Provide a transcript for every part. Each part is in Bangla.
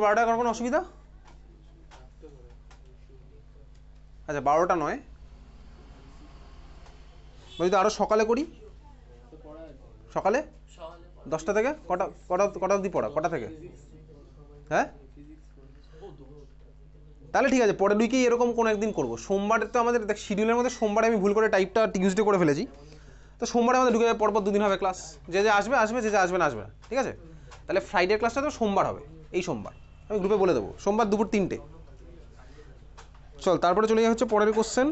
12টা করার কোনো অসুবিধা? আচ্ছা 12টা নয়, যদি আরও সকালে করি, সকালে 10টা থেকে কটা কটা কটা অবধি পড়া, কটা থেকে? হ্যাঁ তাহলে ঠিক আছে, পরের উইকেই এরকম কোনো একদিন করবো। সোমবারে তো আমাদের দেখ শিডিউলের মধ্যে সোমবারে আমি ভুল করে টাইপটা টিউসডে করে ফেলেছি, তো সোমবারে আমাদের ঢুকে যাবে, পরপর 2 দিন হবে ক্লাস, যে যে আসবে আসবে, যে যে আসবে না আসবে না, ঠিক আছে? তাহলে ফ্রাইডের ক্লাসটা তো সোমবার হবে, এই সোমবার আমি গ্রুপে বলে দেবো, সোমবার দুপুর 3টে। চল তারপরে চলে যাওয়া হচ্ছে পরের কোশ্চেন।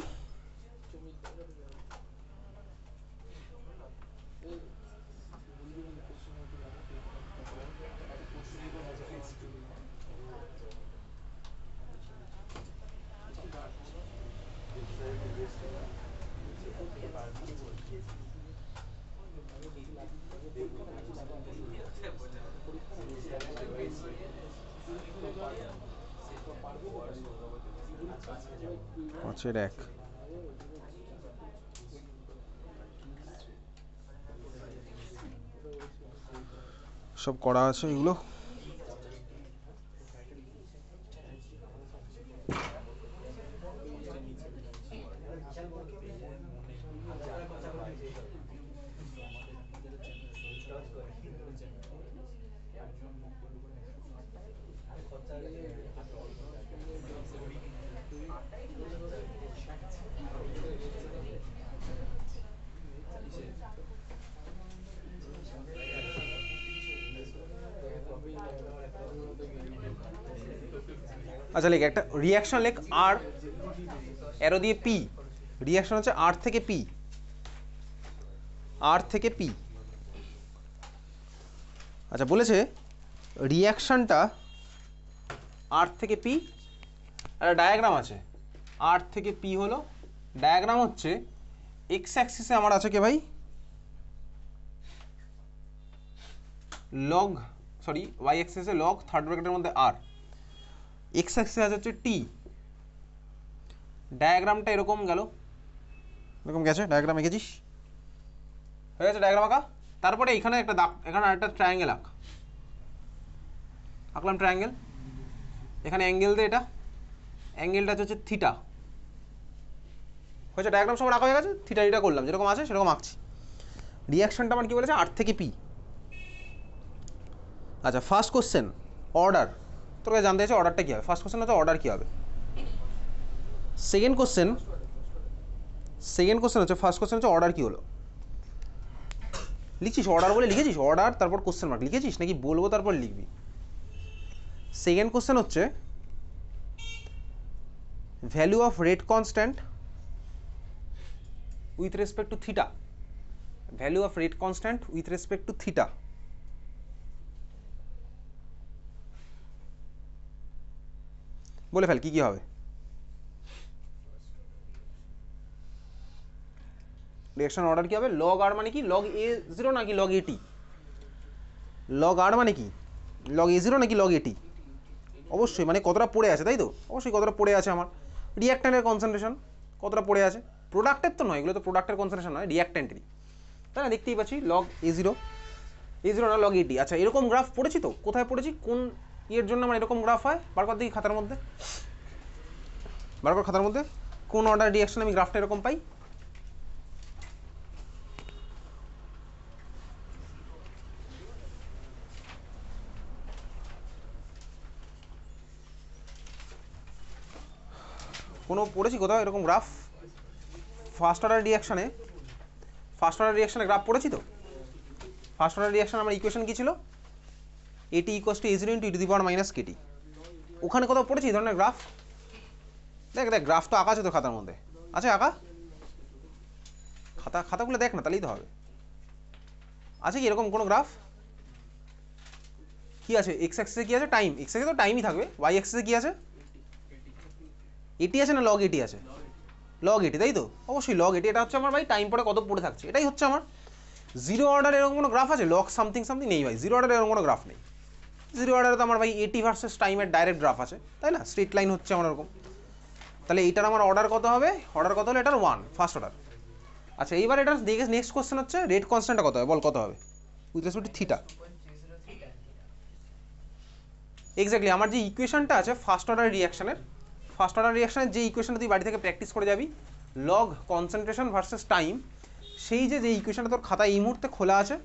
পাঁচের এক, সব করা আছে এগুলো। আচ্ছা লেখ একটা রিয়াকশন, লেখ আর অ্যারো দিয়ে পি, রিয়াকশন হচ্ছে আর থেকে পি, আর থেকে পি। আচ্ছা বলেছে রিয়াকশনটা আর থেকে পি, একটা ডায়াগ্রাম আছে, আর থেকে পি হলো ডায়াগ্রাম হচ্ছে, এক্স অ্যাক্সিসে আমার আছে কে ভাই, লগ, সরি ওয়াই অ্যাক্সিসে লগ থার্ড ব্র্যাকেটের মধ্যে আর, এক্স অ্যাক্সিসে আছে হচ্ছে টি। ডায়াগ্রামটা এরকম গেল, এরকম গেছে, ডায়াগ্রাম এঁকেছিস, হয়ে গেছে ডায়াগ্রাম আঁকা। তারপরে এখানে একটা দাগ, এখানে একটা ট্রায়াঙ্গেল আঁকলাম ট্রায়াঙ্গেল, এখানে অ্যাঙ্গেল দিয়ে, এটা অ্যাঙ্গেলটা হচ্ছে থিটা, হয়েছে ডায়াগ্রাম সব আঁকা হয়ে গেছে, থিটা এটা করলাম, যেরকম আছে সেরকম আঁকছি। রিয়াকশনটা আমার কী বলেছে, আর থেকে পি। আচ্ছা ফার্স্ট কোশ্চেন অর্ডার, তোর কাছে জানতে চাইছে অর্ডারটা কী হবে, ফার্স্ট কোশ্চেন হচ্ছে অর্ডার কী হবে। সেকেন্ড কোশ্চেন হচ্ছে, ফার্স্ট কোশ্চেন হচ্ছে অর্ডার কী হলো, লিখছিস অর্ডার বলে লিখেছিস, অর্ডার তারপর কোশ্চেন মার্ক লিখেছিস নাকি বলবো তারপর লিখবি। সেকেন্ড কোশ্চেন হচ্ছে value of rate constant with respect to theta, value of rate constant with respect to theta. বলে ফেল কি কি হবে। রিঅ্যাকশন অর্ডার কি হবে, লগ আর মানে কি, লগ এ জিরো নাকি লগ এটি, লগ আর মানে কি লগ এ জিরো নাকি লগ এটি, অবশ্যই মানে কতটা পড়ে আছে তাই তো, অবশ্যই কতটা পড়ে আছে আমার, রিঅ্যাক্ট্যান্টের কনসেন্ট্রেশন কতটা পড়ে আছে, প্রোডাক্টের তো নয়, এগুলো তো প্রোডাক্টের কনসেন্ট্রেশন নয়, রিঅ্যাক্ট্যান্টেরই, তাই না, দেখতেই পাচ্ছি লগ এ জিরো না লগ এটি। আচ্ছা এরকম গ্রাফ পড়েছি তো, কোথায় পড়েছি, কোন ইয়ের জন্য আমার এরকম গ্রাফ হয়, বারবার দেখি খাতার মধ্যে, বারবার খাতার মধ্যে কোন অর্ডার রিঅ্যাকশন আমি গ্রাফটা এরকম পাই, কোনো পড়েছি কোথাও এরকম গ্রাফ, ফার্স্ট অর্ডার রিঅ্যাকশনে গ্রাফ পড়েছি তো। ফার্স্ট অর্ডার রিঅ্যাকশন আমার ইকুয়েশন কী ছিল, এটি equals to a0 into e⁻−kt, ওখানে কোথাও পড়েছি এই ধরনের গ্রাফ, দেখ গ্রাফ তো আঁকা আছে তো খাতার মধ্যে, আছে আঁকা, খাতাগুলো দেখ না তাহলেই তো হবে, আছে কি এরকম কোনো গ্রাফ, কি আছে এক্স অ্যাক্সিসে কি আছে, টাইম, এক্স অ্যাক্সিসে তো টাইমই থাকবে, ওয়াই অ্যাক্সিসে কি আছে, এটি আছে না লগ এটি আছে, লগ এটি তাই তো, অবশ্যই লগ এটি, এটা হচ্ছে আমার ভাই টাইম পরে কত পড়ে থাকছে, এটাই হচ্ছে আমার। জিরো অর্ডার এরকম কোনো গ্রাফ আছে, লগ সামথিং নেই ভাই, জিরো অর্ডার এরকম কোনো গ্রাফ নেই, জিরো অর্ডারে তো আমার ভাই এটি ভার্সেস টাইমের ডাইরেক্ট গ্রাফ আছে তাই না, স্ট্রেট লাইন হচ্ছে আমার এরকম, তাহলে এইটার আমার অর্ডার কত হবে, অর্ডার কত হলো এটার 1 ফার্স্ট অর্ডার। আচ্ছা এইবার এটার নেক্সট কোশ্চেন হচ্ছে রেট কনস্ট্যান্টটা কত হবে, বল কত হবে with respect to theta, exactly আমার যে ইকুয়েশনটা আছে ফার্স্ট অর্ডার রিয়াকশনের যে ইকুয়েশনটা তুই বাড়ি থেকে প্র্যাকটিস করে যাবি, লগ কনসেন্ট্রেশন ভার্সেস টাইম, সেই যে ইকুয়েশনটা তোর খাতায় এই মুহূর্তে খোলা আছে,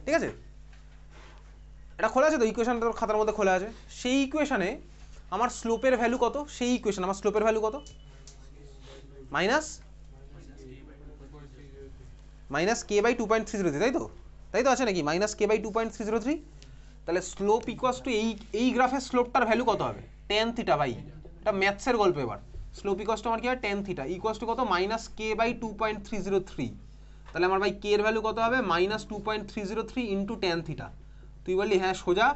ঠিক আছে, এটা খোলা আছে তো, ইকুয়েশনটা তোর খাতার মধ্যে খোলা আছে, সেই ইকুয়েশনে আমার স্লোপের ভ্যালু কত, সেই ইকুয়েশন আমার স্লোপের ভ্যালু কত, মাইনাস কে বাই 2.303, তাই তো আছে নাকি, মাইনাস কে বাই 2.303। তাহলে স্লোপ ইকুয়াস টু এই গ্রাফের স্লোপটার ভ্যালু কত হবে, টেন থিটা বাই, এটা ম্যাথসের গল্প। এবার স্লোপ ইকুয়াস টু আমার কি হয়, টেন থিটা ইকুয়াস টু কত, মাইনাস কে বাই 2.303। তাহলে আমার ভাই কে এর ভ্যালু কত হবে, মাইনাস 2.303 ইন্টু টেন থিটা। তুই বললি হ্যাঁ সোজা,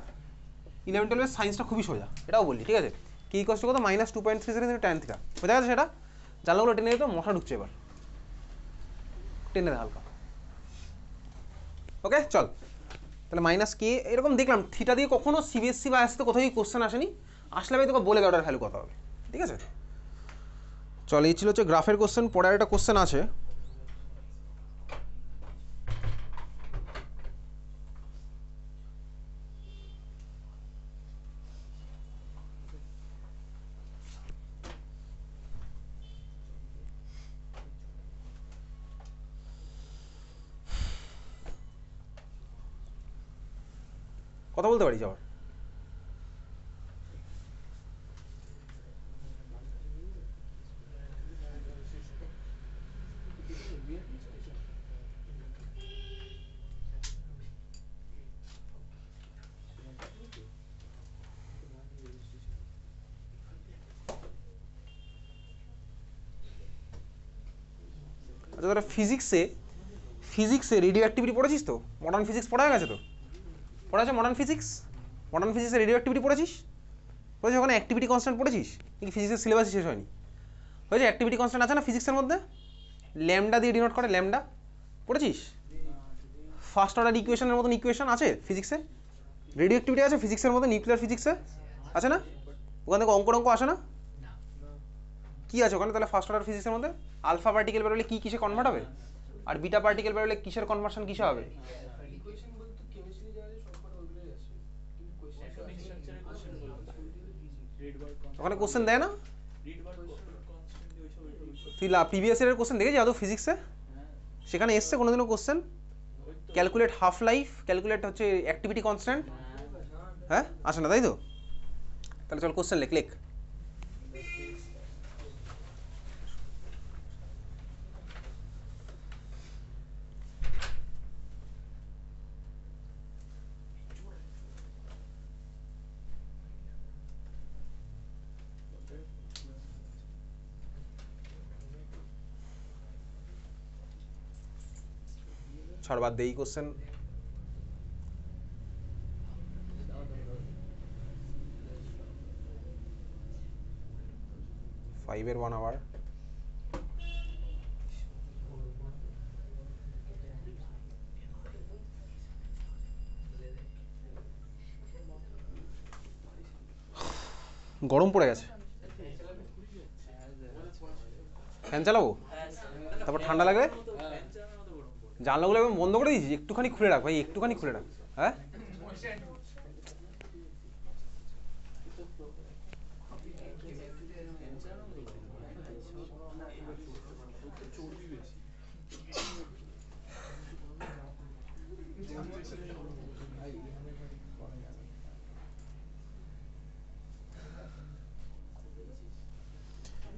11-12 সায়েন্সটা খুবই সোজা, এটাও বললি, ঠিক আছে। কে ইকুয়াস টু কত, মাইনাস 2.303 ইন্টু টেন থিটা, বোঝা গেছে সেটা। জানলাগুলো টেনে দিত, মশা ঢুকছে, এবার টেনে দে হালকা। ওকে চল, তাহলে মাইনাস কে, এরকম দেখলাম থিটা দিয়ে কখনো সিবিএসসি বা আসতে কোথাও কোশ্চেন আসেনি, আসলে আমি তোকে বলে দেওয়ার ভ্যালু কত হবে, ঠিক আছে। চল এই ছিল হচ্ছে গ্রাফের কোশ্চেন। পরে একটা কোশ্চেন আছে, কথা বলতে পারি যাওয়ার। আচ্ছা তোরা ফিজিক্সে রেডিও অ্যাক্টিভিটি পড়েছিস তো, মডার্ন ফিজিক্স পড়া হয়ে গেছে তো, পড়া আছে মডার্ন ফিজিক্সে রেডিও অ্যাক্টিভিটি পড়েছিস, ওখানে অ্যাক্টিভিটি কনস্ট্যান্ট পড়েছিস কি, ফিজিক্সের সিলেবাসই শেষ হয়নি, হয়েছে। অ্যাক্টিভিটি কনস্ট্যান্ট আছে না ফিজিক্সের মধ্যে, ল্যামডা দিয়ে ডিনোট করে, ল্যামডা পড়েছিস। ফার্স্ট অর্ডার ইকুয়েশনের মতন ইকুয়েশন আছে ফিজিক্সে, রেডিও অ্যাক্টিভিটি আছে ফিজিক্সের মধ্যে, নিউক্লিয়ার ফিজিক্সে আছে না, ওখান থেকে অঙ্ক আসে না, কি আছে ওখানে তাহলে ফার্স্ট অর্ডার ফিজিক্সের মধ্যে, আলফা পার্টিকেল বেরোলে কি কিসে কনভার্ট হবে, আর বিটা পার্টিকেল বেরোলে কিসের কনভার্সন কিসে হবে। ওখানে কোশ্চেন দেয় না, তুই প্রিভিয়াস ইয়ারের কোশ্চেন দেখেছি আদৌ ফিজিক্সে, সেখানে এসছে কোনোদিনও question, calculate half life, calculate হচ্ছে অ্যাক্টিভিটি কনস্ট্যান্ট, হ্যাঁ আসে না, তাই তো। তাহলে চল কোশ্চেন লেখ। ছাড় বাদ দেই কোশ্চেন, ফাইভের 1 আওয়ার, গরম পড়ে গেছে, ফ্যান চালাবো, তারপর ঠান্ডা লাগবে, জানলাগুলো একদম বন্ধ করে দিয়েছি, একটুখানি খুলে রাখ ভাই, একটুখানি খুলে রাখ, হ্যাঁ।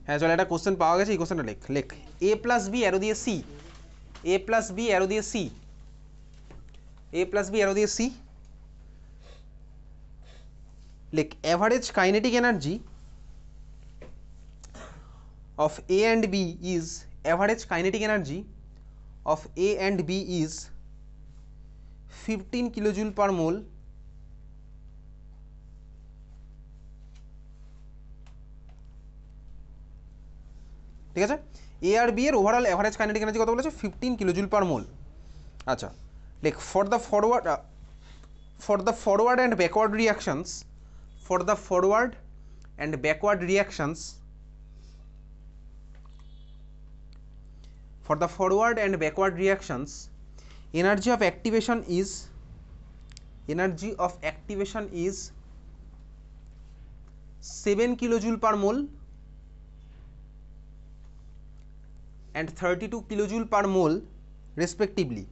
হ্যাঁ চল, একটা কোশ্চেন পাওয়া গেছে, এই কোশ্চেনটা লেখ। এ প্লাস বি অ্যারো দিয়ে সি, এ প্লাস বি অ্যারো দিয়ে সি, এ প্লাস বি অ্যারো দিয়ে সি, লেখ average kinetic energy of A and B is, average kinetic energy of A and B is 15 kilojoule per mole, ঠিক আছে। এ আর বি এর ওভারঅল অ্যাভারেজ কাইনেটিক এনার্জি কত বলেছে, 15 কিলোজুল পার মোল। আচ্ছা লেখ for the forward and backward reactions, for the forward and backward reactions, for the forward and backward reactions, energy of activation is 7 kilojoule per mole and 32 kilojoule per mole respectively.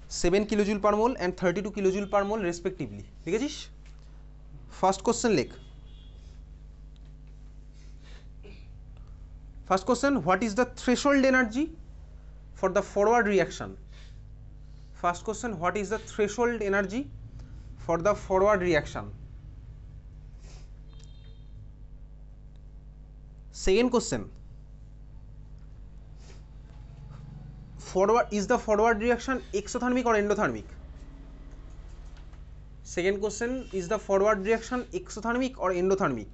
7 kilojoule per mole and 32 kilojoule per mole respectively. লিখেছিস? ফার্স্ট কোশ্চেন লেখ। First question, what is the threshold energy for the forward reaction? First question, what is the threshold energy for the forward reaction? Second question, forward is the forward reaction exothermic or endothermic? Second question, is the forward reaction exothermic or endothermic?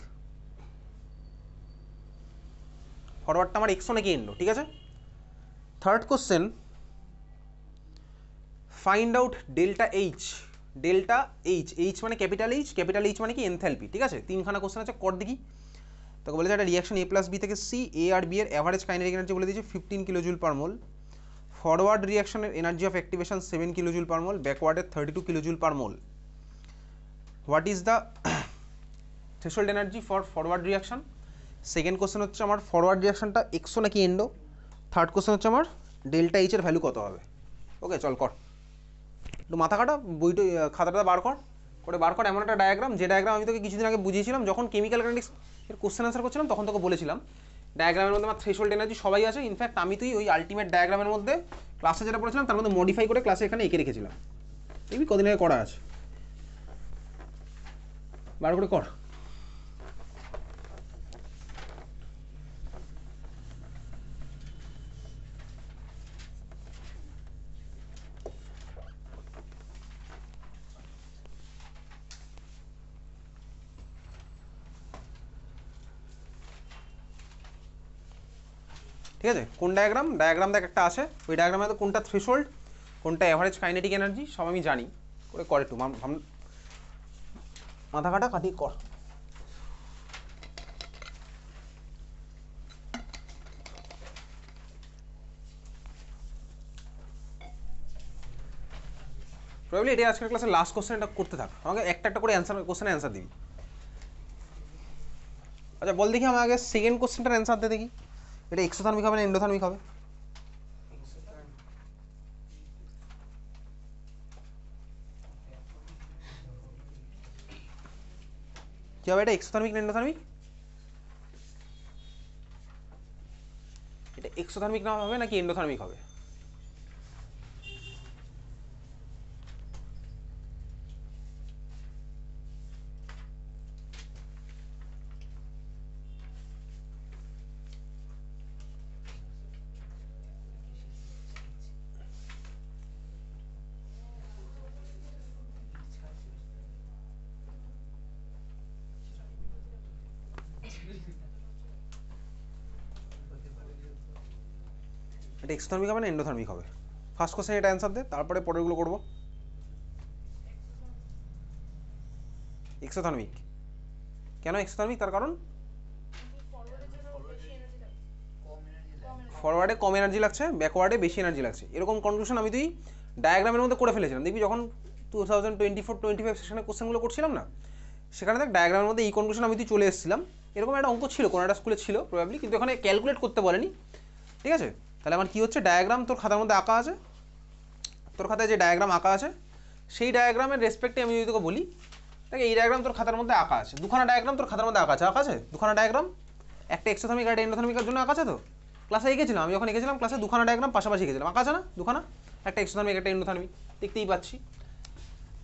forward টা আমার exo নাকি endo, ঠিক আছে? Third question, find out delta H. delta H, H মানে ক্যাপিটাল H, ক্যাপিটাল H মানে কি এনথ্যালপি, ঠিক আছে? তিনখানা কোশ্চেন আছে, কর দেখি। তোকে বলেছে একটা রিয়াকশন A প্লাস বি থেকে C, A আর B এর অ্যাভারেজ কাইনেটিক এনার্জি বলে দিয়েছে 15 কিলোজুল পার মোল। ফরওয়ার্ড রিয়াকশনের energy of activation 7 kilojoule per mole, ব্যাকওয়ার্ডের 32 kilojoule per mole. What is the threshold energy for forward reaction? Second question হচ্ছে আমার ফরওয়ার্ড রিয়াকশনটা এক্সো নাকি এন্ডো। থার্ড কোশ্চেন হচ্ছে আমার ডেল্টা এইচ এর ভ্যালু কত হবে। ওকে, চল কর, একটু মাথা কাটা, বইটা খাতাটা বার কর, করে বার কর এমন একটা ডায়াগ্রাম, যে ডায়াগ্রাম আমি তোকে কিছুদিন আগে বুঝিয়েছিলাম যখন কেমিক্যাল কাইনেটিক্স এর কোশ্চেন আনসার করছিলাম, তখন তোকে বলেছিলাম ডায়াগ্রামের মধ্যে আমার থ্রেশহোল্ড এনার্জি সবাই আছে। ইনফ্যাক্ট আমি তুই ওই আলটিমেট ডায়াগ্রামের মধ্যে ক্লাসে যেটা পড়েছিলাম তার মধ্যে মডিফাই করে ক্লাসে এখানে এঁকে রেখেছিলাম। দেখবি কদিন আগে করা আছে, বার করে কর। ঠিক আছে, কোন ডায়াগ্রাম? ডায়াগ্রাম দেখ একটা আছে, ওই ডায়াগ্রামে তো কোনটা থ্রেশহোল্ড, কোনটা অ্যাভারেজ কাইনেটিক এনার্জি সব আমি জানি। করে কর, একটু মাথা কাটা, কাটিয়ে কর। প্রবাবলি এটা আজকের ক্লাসের লাস্ট কোশ্চেন, এটা করতে থাক, আমাকে একটা একটা করে অ্যান্সার, কোশ্চেনের অ্যান্সার দিবি। আচ্ছা বল দেখি আমাকে সেকেন্ড কোশ্চেনটার অ্যান্সার দে দেখি, এটা এক্সোথার্মিক হবে না এন্ডোথার্মিক হবে? কি হবে এটা, এক্সোথার্মিক না এন্ডোথার্মিক? এটা এক্সোথার্মিক না হবে নাকি এন্ডোথার্মিক হবে? এটা এক্সোথার্মিক হবে না এন্ডোথার্মিক হবে? ফার্স্ট কোশ্চেন এটা অ্যান্সার দে, তারপরে পরেরগুলো করবো। এক্সোথার্মিক কেন? এক্সোথার্মিক তার কারণ ফরওয়ার্ডে কম এনার্জি লাগছে, ব্যাকওয়ার্ডে বেশি এনার্জি লাগছে, এরকম কনক্লুশন আমি তুই ডায়াগ্রামের মধ্যে করে ফেলেছিলাম। দেখবি যখন 2024-25 সেশনে কোশ্চেনগুলো করছিলাম না, সেখানে দেখ ডায়াগ্রামের মধ্যে এই কনক্লুশন আমি তুই চলে এসেছিলাম। এরকম একটা অঙ্ক ছিল, কোনো একটা স্কুলে ছিল প্রবাবলি, কিন্তু এখানে ক্যালকুলেট করতে বলেনি, ঠিক আছে? তাহলে আমার কী হচ্ছে, ডায়াগ্রাম তোর খাতার মধ্যে আঁকা আছে, তোর খাতায় যে ডায়াগ্রাম আঁকা আছে সেই ডায়াগ্রামের রেসপেক্টে আমি যদি তোকে বলি, দেখ এই ডায়াগ্রাম তোর খাতার মধ্যে আঁকা আছে, দুখানা ডায়াগ্রাম তোর খাতার মধ্যে আঁকা আছে দুখানা ডায়াগ্রাম, একটা এক্সোথার্মিক আর একটা এন্ডোথার্মিকের জন্য আঁকা আছে। তো ক্লাসে এঁকেছিলাম, আমি যখন এঁকেছিলাম ক্লাসে দুখানা ডায়াগ্রাম পাশাপাশি এঁকেছিলাম, আঁকা আছে না দুখানা, একটা এক্সোথার্মিক একটা এন্ডোথার্মিক, দেখতেই পাচ্ছি।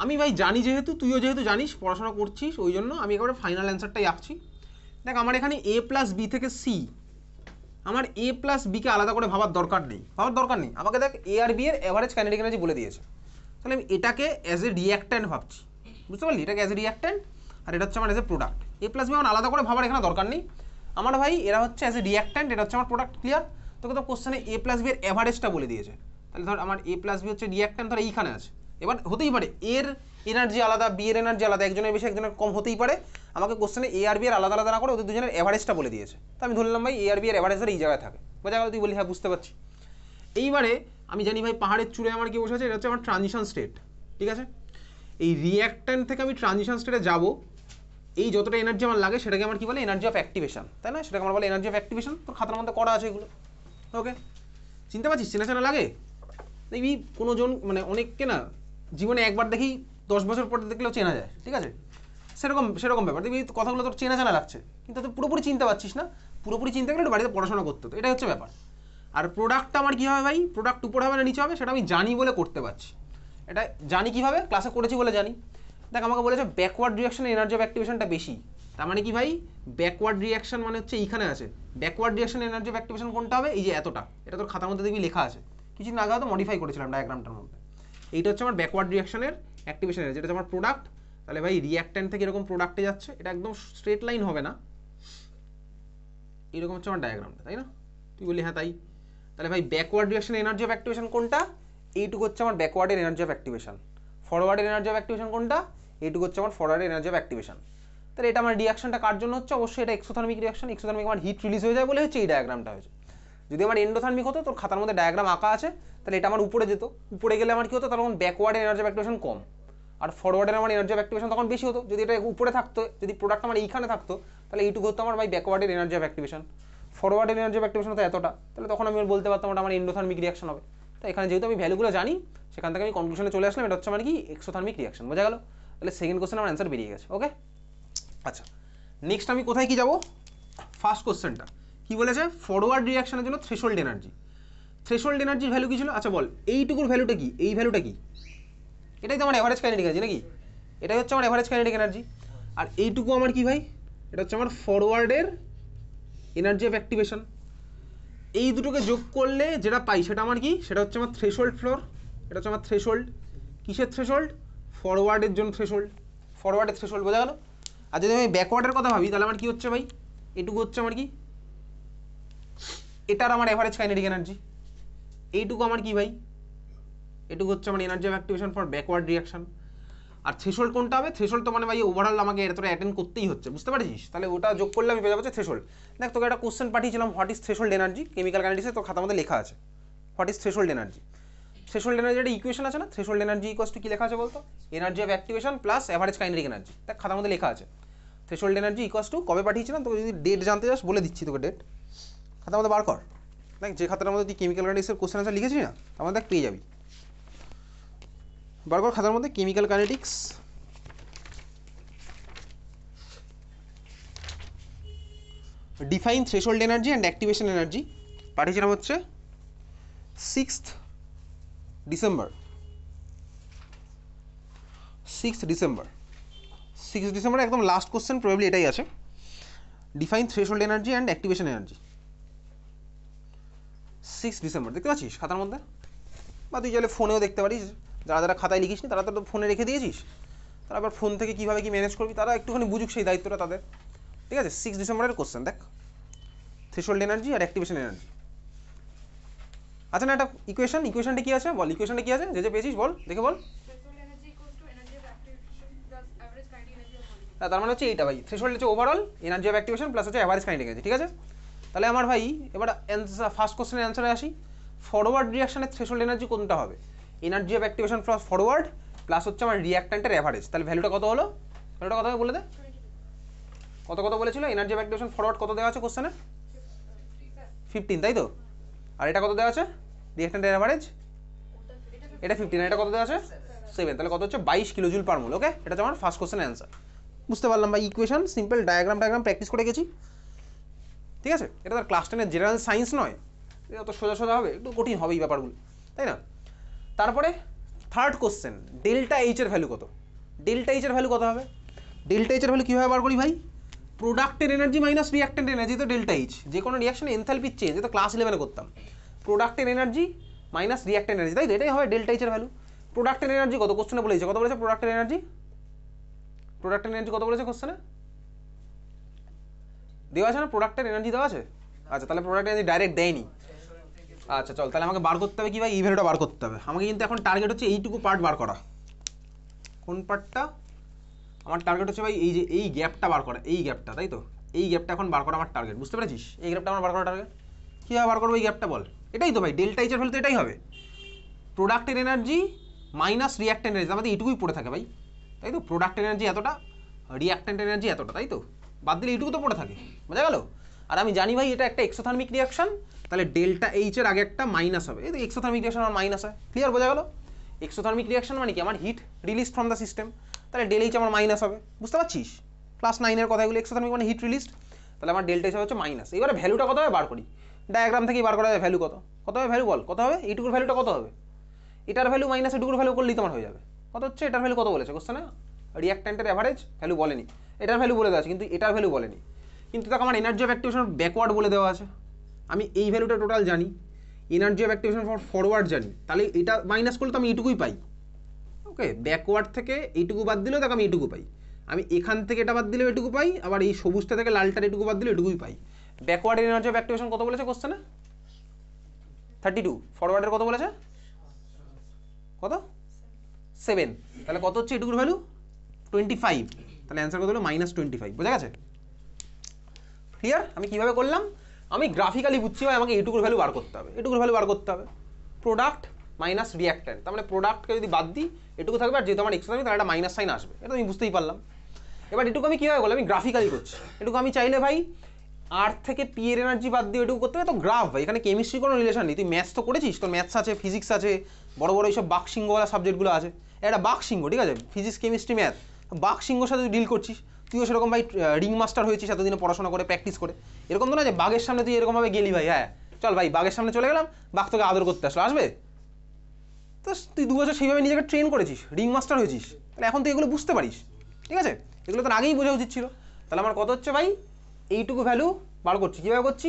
আমি ভাই জানি, যেহেতু তুইও যেহেতু জানিস, পড়াশোনা করছিস, ওই জন্য আমি একেবারে ফাইনাল অ্যান্সারটাই আঁকছি। দেখ আমার এখানে A প্লাস বি থেকে C, আমার A প্লাস বিকে আলাদা করে ভাবার দরকার নেই, আমাকে দেখ A আর B এর অ্যাভারেজ কাইনেটিক এনার্জি বলে দিয়েছে, তাহলে আমি এটাকে অ্যাজ এ রিঅ্যাক্ট্যান্ট ভাবছি, বুঝতে পারলি? এটাকে অ্যাজ এ রিঅ্যাক্ট্যান্ট, আর এটা হচ্ছে আমার as a product. A plus B আমার আলাদা করে ভাবার এখানে দরকার নেই, আমার ভাই এরা হচ্ছে অ্যাজ এ রিঅ্যাক্ট্যান্ট, এটা হচ্ছে আমার প্রোডাক্ট। ক্লিয়ার? তোকে তো কোশ্চেনে A প্লাস বি এর অ্যাভারেজটা বলে দিয়েছে, তাহলে ধর আমার A প্লাস বি হচ্ছে রিঅ্যাক্ট্যান্ট, ধর এইখানে আছে। এবার হতেই পারে এর এনার্জি আলাদা, বি এর এনার্জি আলাদা, একজনের বেশি একজনের কম হতেই পারে। আমাকে কোশ্চেনে A আর বি এর আলাদা আলাদা না করে ওদের দুজনের অ্যাভারেজটা বলে দিয়েছে, তো আমি ধরলাম ভাই A আর বি এর অ্যাভারেজ ধরে এই জায়গায় থাকে। বোঝা গেল? তুই বলি হ্যাঁ বুঝতে পারছি। এইবারে আমি জানি ভাই পাহাড়ের চূড়ায় আমার কি বসে আছে, এটা হচ্ছে আমার ট্রানজিশন স্টেট, ঠিক আছে? এই রিঅ্যাক্ট্যান্ট থেকে আমি ট্রানজিশন স্টেটে যাব, এই যতটা এনার্জি আমার লাগে সেটাকে আমার কি বলে এনার্জি অফ অ্যাক্টিভেশন, তাই না? সেটাকে আমার বলে এনার্জি অফ অ্যাক্টিভেশন। তোর খাতার মধ্যে করা আছে এগুলো, ওকে? চিনতে পারছিস? চেনা চেনা লাগে? দেখবি কোনো জন মানে অনেককে না জীবনে একবার দেখি 10 বছর পর দেখলেও চেনা যায়, ঠিক আছে? সেরকম ব্যাপার। দেখবি কথাগুলো তোর চেনা চেনা লাগছে, কিন্তু তুই পুরোপুরি চিনতে পারছিস না। পুরোপুরি চিনতে গেলে একটু বাড়িতে পড়াশোনা করতে হতো, এটাই হচ্ছে ব্যাপার। আর প্রোডাক্টটা আমার কী হবে ভাই, প্রোডাক্ট উপরে হবে না নিচে হবে, সেটা আমি জানি বলে করতে পারছি। এটা জানি কীভাবে, ক্লাসে করেছি বলে জানি। দেখ আমাকে বলেছে ব্যাকওয়ার্ড রিয়াকশনে এনার্জি অফ অ্যাক্টিভেশনটা বেশি, তার মানে কি ভাই, ব্যাকওয়ার্ড রিয়াকশন মানে হচ্ছে এইখানে আছে। Backward reaction energy of activation কোনটা হবে, এই যে এতটা, এটা তোর খাতার মধ্যে দেখবি লেখা আছে। কিছুদিন আগে হয়তো মডিফাই করেছিলাম ডায়াগ্রামটার মধ্যে। এইটা হচ্ছে আমার ব্যাকওয়ার্ড রিয়াকশনের অ্যাক্টিভেশন এনার্জি, যেটা হচ্ছে আমার প্রোডাক্ট। তাহলে ভাই রিয়াক্ট্যান্ট থেকে এরকম প্রোডাক্টে যাচ্ছে, এটা একদম স্ট্রেট লাইন হবে না, এরকম হচ্ছে আমার ডায়াগ্রামটা, তাই না? তুই বলি হ্যাঁ তাই। তাহলে ভাই backward reaction energy of activation কোনটা, এইটুকু হচ্ছে আমার ব্যাকওয়ার্ডের এনার্জি অফ অ্যাক্টিভেশন। ফরওয়ার্ডের এনার্জি অফ অ্যাক্টিভেশন কোনটা, এইটুকু হচ্ছে আমার ফরওয়ার্ডের এনার্জি অফ অ্যাক্টিভেশন। তাহলে এটা আমার রিয়াকশনটা কার জন্য হচ্ছে, অবশ্যই এটা এক্সোথার্মিক রিয়াকশন। এক্সোথার্মিক আমার হিট রিলিজ হয়ে যায় বলে হচ্ছে এই ডায়াগ্রামটা হয়েছে। যদি আমার এন্ডোথার্মিক হতো, তোর খাতার মধ্যে ডায়াগ্রাম আঁকা আছে, তাহলে এটা আমার উপরে যেত। উপরে গেলে আমার কি হতো, তখন ব্যাকওয়ার্ডের এনার্জি অফ অ্যাক্টিভেশন কম, আর ফরওয়ার্ডের আমার এনার্জি অফ অ্যাক্টিভেশন তখন বেশি হতো। যদি এটা উপরে থাকতো, যদি প্রোডাক্ট আমার এইখানে থাকতো, তাহলে এইটুকু হতো আমার ভাই ব্যাকওয়ার্ডের এনার্জি অফ অ্যাক্টিভেশন। ফরওয়ার্ডের এনার্জি অফ অ্যাক্টিভেশন হতো এতটা, তাহলে তখন আমি বলতে পারতাম ওটা আমার এন্ডোথার্মিক রিয়াকশন হবে। তো এখানে যেহেতু আমি ভ্যালুগুলো জানি, সেখান থেকে আমি কনক্লুশনে চলে আসলাম এটা হচ্ছে আমার কি এক্সোথার্মিক রিয়াকশন। বোঝা গেল? তাহলে সেকেন্ড কোশ্চেন আমার অ্যান্সার বেরিয়ে গেছে, ওকে? আচ্ছা, নেক্সট আমি কোথায় কি যাব, ফার্স্ট কোশ্চেনটা কি বলেছে, ফরওয়ার্ড রিয়াকশনের জন্য থ্রেশহোল্ড এনার্জি। থ্রেশহোল্ড এনার্জির ভ্যালু কি ছিল? আচ্ছা বল, এইটুকুর ভ্যালুটা কি, এই ভ্যালুটা কি? এটাই তো আমার এভারেজ কাইনেটিক এনার্জি নাকি? এটাই হচ্ছে আমার এভারেজ কাইনেটিক এনার্জি। আর এইটুকু আমার কি ভাই, এটা হচ্ছে আমার ফরওয়ার্ডের এনার্জি অফ অ্যাক্টিভেশন। এই দুটোকে যোগ করলে যেটা পাই সেটা আমার কি, সেটা হচ্ছে আমার থ্রেশহোল্ড ফ্লোর। এটা হচ্ছে আমার থ্রেশহোল্ড। কিসের থ্রেশহোল্ড? ফরওয়ার্ডের জন্য থ্রেশহোল্ড, ফরওয়ার্ডের থ্রেশহোল্ড। বোঝা গেল? আর যদি আমি ব্যাকওয়ার্ডের কথা ভাবি, তাহলে আমার কি হচ্ছে ভাই, এইটুকু হচ্ছে আমার কি, এটার আমার এভারেজ কাইনেটিক এনার্জি। এইটুকু আমার কি ভাই, এটুকু হচ্ছে আমার energy of activation for backward reaction. আর থ্রেশহোল্ড কোনটা হবে, থ্রেশহোল্ড তো মানে ভাই ওভারঅল আমাকে এতটা অ্যাটেন্ড করতেই হচ্ছে, বুঝতে পারছিস? তাহলে ওটা যোগ করলে আমি পেয়ে যাবো থ্রেশহোল্ড। দেখ তোকে একটা কোশ্চেন পাঠিয়েছিলাম, what is threshold energy, chemical কাইনেটিক্সে তোর খাতার মধ্যে লেখা আছে what is threshold energy. Threshold energy একটা ইকুয়েশন আছে না, থ্রেশহোল্ড এনার্জি ইকুয়ালস টু কি লেখা আছে বলতো, energy of activation plus average kinetic energy. দেখ খাতার মধ্যে লেখা আছে থ্রেশহোল্ড এনার্জি ইকুয়ালস টু, কবে পাঠিয়েছিলাম তোকে, যদি ডেট জানতে চাস বলে দিচ্ছি তোকে, ডেট খাতার মধ্যে বার কর। দেখ যে খাতার মধ্যে তুই কেমিক্যাল কাইনেটিক্সের কোশ্চেন আনসার লিখেছিস না, আমার দেখ পেয়ে যাবি। বার কর খাতার মধ্যে chemical kinetics, define threshold energy and activation energy. পাঠিয়েছিলাম হচ্ছে 6th ডিসেম্বর। 6th ডিসেম্বর একদম লাস্ট কোশ্চেন প্রবাবলি এটাই আছে, define threshold energy and activation energy. 6th December দেখতে পাচ্ছিস খাতার মধ্যে, বা তুই চাইলে ফোনেও দেখতে পারিস। যারা যারা খাতায় লিখিস নি তারা তো ফোনে রেখে দিয়েছিস, তারা আবার ফোন থেকে কীভাবে কী ম্যানেজ করবি তারা একটুখানি বুঝুক সেই দায়িত্বটা তাদের, ঠিক আছে? 6 ডিসেম্বরের কোশ্চেন দেখ, থ্রেশহোল্ড এনার্জি আর অ্যাক্টিভেশন এনার্জি। আচ্ছা না, একটা ইকুয়েশনটা কি আছে বল, ইকুয়েশনটা কি আছে যে পেয়েছিস বল, দেখে বল। তার মানে হচ্ছে এইটা ভাই, থ্রেশহোল্ড হচ্ছে overall energy of activation plus হচ্ছে অ্যাভারেজ কাইনেটিক এনার্জি, ঠিক আছে? তাহলে আমার ভাই এবার ফার্স্ট কোশ্চেনের অ্যান্সারে আসি, ফরওয়ার্ড রিয়াকশনের থ্রেশহোল্ড এনার্জি কোনটা হবে, energy of activation plus forward plus হচ্ছে আমার রিয়াক্ট্যান্টের অ্যাভারেজ। তাহলে ভ্যালুটা কত হলো, ভ্যালুটা কত হবে বলে দে, কত বলেছিল, এনার্জি অফ অ্যাক্টিভেশন ফরওয়ার্ড কত দেওয়া আছে কোশ্চেনে, 15, তাই তো? আর এটা কত দেওয়া আছে রিয়াক্ট্যান্টের অ্যাভারেজ, এটা 15, আর এটা কত দেওয়া আছে 7, তাহলে কত হচ্ছে 22 কিলোজুল পার মোল, ওকে? এটা হচ্ছে আমার ফার্স্ট কোশ্চেনের অ্যান্সার। বুঝতে পারলাম ভাই, ইকুয়েশন সিম্পল, ডায়াগ্রাম প্র্যাকটিস করে গেছি, ঠিক আছে? এটা তার ক্লাস 10-এর জেনারেল সায়েন্স নয়, এটা তো সোজা হবে, একটু কঠিন হবে এই ব্যাপারগুলো, তাই না? তারপরে থার্ড কোশ্চেন, ডেল্টা এইচ এর ভ্যালু কত, ডেল্টা এইচ এর ভ্যালু কত হবে, ডেল্টা এইচ এর ভ্যালু কীভাবে বার করি ভাই, প্রোডাক্টের এনার্জি মাইনাস রিয়াক্ট্যান্ট এনার্জি, তো ডেল্টা এইচ, যে কোনো রিয়াকশনে এনথালপি চেঞ্জ, এটা ক্লাস 11-এ করতাম, প্রোডাক্টের এনার্জি মাইনাস রিয়াক্ট্যান্ট এনার্জি, তাই তো? এটাই হবে ডেল্টা এইচ এর ভ্যালু। প্রোডাক্টের এনার্জি কত কোশ্চেনে বলেছে, কত বলেছে প্রোডাক্টের এনার্জি, কত বলেছে কোশ্চেনে দেওয়া আছে না, প্রোডাক্টের এনার্জি দেওয়া আছে। আচ্ছা তাহলে প্রোডাক্টের এনার্জি ডাইরেক্ট দেয়নি, আচ্ছা চল তাহলে আমাকে বার করতে হবে কি ভাই, এই ভ্যালুটা বার করতে হবে আমাকে, কিন্তু এখন টার্গেট হচ্ছে এইটুকু পার্ট বার করা। কোন পার্টটা আমার টার্গেট হচ্ছে ভাই, এই যে এই গ্যাপটা বার করা, এই গ্যাপটা, তাই তো? এই গ্যাপটা এখন বার করা আমার টার্গেট, বুঝতে পেরেছিস? এই গ্যাপটা আমার বার করা টার্গেট, কীভাবে বার করবো এই গ্যাপটা বল, এটাই তো ভাই ডেল্টা এইচের ভ্যালু তো এটাই হবে, প্রোডাক্টের এনার্জি মাইনাস রিয়াক্ট্যান্ট এনার্জি, আমাদের এইটুকুই পড়ে থাকে ভাই, তাই তো? প্রোডাক্টের এনার্জি এতটা রিঅ্যাক্ট্যান্ট এনার্জি এতটা, তাই তো? বাদ দিলে এইটুকু তো পড়ে থাকে, বোঝা গেল? আর আমি জানি ভাই এটা একটা এক্সোথার্মিক রিয়াকশন, তাহলে ডেল্টা এইচ এর আগে একটা মাইনাস হবে। এই তো এক্সোথার্মিক রিয়াকশন আমার মাইনাস হয়, ক্লিয়ার, বোঝা গেল? এক্সোথার্মিক রিয়াকশন মানে কি, আমার heat release from the system, তাহলে ডেল এইচ আমার মাইনাস হবে, বুঝতে পারছিস? ক্লাস 9-এর কথাগুলো, এক্সোথার্মিক মানে হিট রিলিজড, তাহলে আমার ডেল্টা এইচ হচ্ছে মাইনাস। এবারে ভ্যালুটা কত হবে বার করি, ডায়াগ্রাম থেকেই বার করা যায়। ভ্যালু কত, কত হবে ভ্যালু বল, কত হবে? এইটুকুর ভ্যালুটা কত হবে? এটার ভ্যালু মাইনাস এটুকুর ভ্যালু করলেই তোমার হয়ে যাবে। কত হচ্ছে এটার ভ্যালু, কত বলেছে কোশ্চেনে? রিঅ্যাক্ট্যান্টের অ্যাভারেজ ভ্যালু বলেনি, এটার ভ্যালু বলে দেওয়া আছে, কিন্তু এটার ভ্যালু বলেনি। কিন্তু দেখো আমার এনার্জি অফ অ্যাক্টিভেশন ব্যাকওয়ার্ড বলে দেওয়া আছে, আমি এই ভ্যালুটা টোটাল জানি, energy of activation for forward জানি, তাহলে এটা মাইনাস করলে তো আমি এইটুকুই পাই। ওকে, ব্যাকওয়ার্ড থেকে এইটুকু বাদ দিলেও দেখো আমি এইটুকু পাই, আমি এখান থেকে এটা বাদ দিলেও এটুকু পাই, আবার এই সবুজটা থেকে লালটার এটুকু বাদ দিলেও এটুকুই পাই। ব্যাকওয়ার্ড এনার্জি অফ অ্যাক্টিভেশন কত বলেছে কোশ্চেনে? 32। ফরওয়ার্ডের কত বলেছে? কত? 7। তাহলে কত হচ্ছে এটুকুর ভ্যালু? 25। তাহলে অ্যান্সার কত হলো? -25। বোঝা গেছে? ক্লিয়ার? আমি কিভাবে করলাম, আমি গ্রাফিক্যালি বুঝছি ভাই, আমাকে এটুকুর ভ্যালু বার করতে হবে, এটুকুর ভ্যালু বার করতে হবে। প্রোডাক্ট মাইনাস রিঅ্যাক্ট্যান্ট, তার মানে প্রোডাক্টকে যদি বাদ দিই এটুকু থাকবে, আর যেহেতু আমার এক্সট্রা তাহলে একটা মাইনাস সাইন আসবে, এটা আমি বুঝতেই পারলাম। এবার এটুকু আমি কীভাবে করলাম, আমি গ্রাফিক্যালি করছি। এটুকু আমি চাইলে ভাই আর থেকে পি এর এনার্জি বাদ দিয়ে এটুকু করতে হবে, তো গ্রাফ ভাই, এখানে কেমিস্ট্রি কোনো রিলেশন নেই। তুই ম্যাথস তো করেছিস, তোর ম্যাথস আছে, ফিজিক্স আছে, বড় বড় এইসব বাকসিংহওয়ালা সাবজেক্টগুলো আছে, একটা বাকসিংহ, ঠিক আছে, ফিজিক্স কেমিস্ট্রি ম্যাথ, বাকসিংহর সাথে তুই ডিল করছিস। তুইও সেরকম ভাই রিং মাস্টার হয়েছিস এতদিনে পড়াশোনা করে, প্র্যাকটিস করে। এরকম তো না যে বাঘের সামনে তুই এরকমভাবে গেলি ভাই, হ্যাঁ চল ভাই বাঘের সামনে চলে গেলাম, বাঘ তোকে আদর করতে আসলো, আসবে? তো তুই 2 বছর সেইভাবে নিজেকে ট্রেন করেছিস, রিং মাস্টার হয়েছিস, তাহলে এখন তুই এগুলো বুঝতে পারিস, ঠিক আছে? এগুলো তোর আগেই বোঝা উচিত ছিল। তাহলে আমার কত হচ্ছে ভাই, এইটুকু ভ্যালু বার করছি। কীভাবে করছি,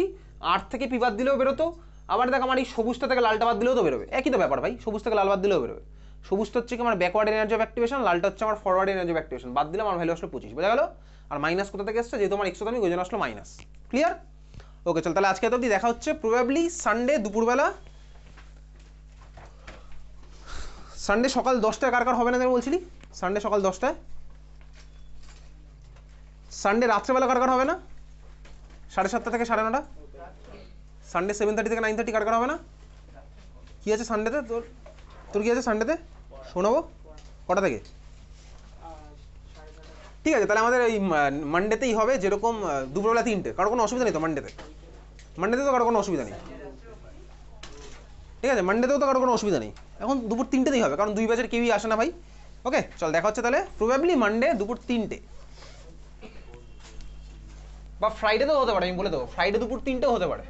8 থেকে পি বাদ দিলেও বেরোতো, আবার দেখ আমার এই সবুজটা থেকে লালটা বাদ দিলেও তো বেরোবে, একই তো ব্যাপার ভাই, সবুজ থেকে লাল বাদ দিলেও বেরোবে। সবুজটা হচ্ছে কি আমার ব্যাকওয়ার্ড এনার্জি অফ অ্যাক্টিভেশন, লালটা হচ্ছে আমার ফরওয়ার্ড এনার্জি অফ অ্যাক্টিভেশন, বাদ দিলে আমার ভ্যালু আসলো 25, বোঝা গেল? আর মাইনাস কোথা থেকে আসছে, যেহেতু আমার এক্সোথার্মিক ওই জন্য আসলো মাইনাস, ক্লিয়ার? ওকে চল, তাহলে আজকে তো অবধি, দেখা হচ্ছে প্রবাবলি সানডে দুপুরবেলা, সানডে সকাল 10টায় কার কার হবে না বলছিলি? সানডে সকাল 10টায়, সানডে রাত্রেবেলা কার কার হবে না? 7:30 থেকে 9:30, সানডে 7:30 থেকে 9:30 কার কার হবে না? কী আছে সানডেতে তোর, তোর কী আছে সানডেতে শোনাবো? কটা থেকে? ঠিক আছে, তাহলে আমাদের এই মানডেতেই হবে, যেরকম দুপুরবেলা 3টে, কারো কোনো অসুবিধা নেই তো মানডেতে? মানডেতে তো কারো কোনো অসুবিধা নেই, ঠিক আছে? মানডেতেও তো কারো কোনো অসুবিধা নেই, এখন দুপুর 3টেতেই হবে, কারণ 2 ব্যাচের কেউই আসে না ভাই। ওকে চল, দেখা হচ্ছে তাহলে প্রবাবলি মানডে দুপুর 3টে, বা ফ্রাইডেতেও হতে পারে, আমি বলে দেবো ফ্রাইডে দুপুর 3টেও হতে পারে।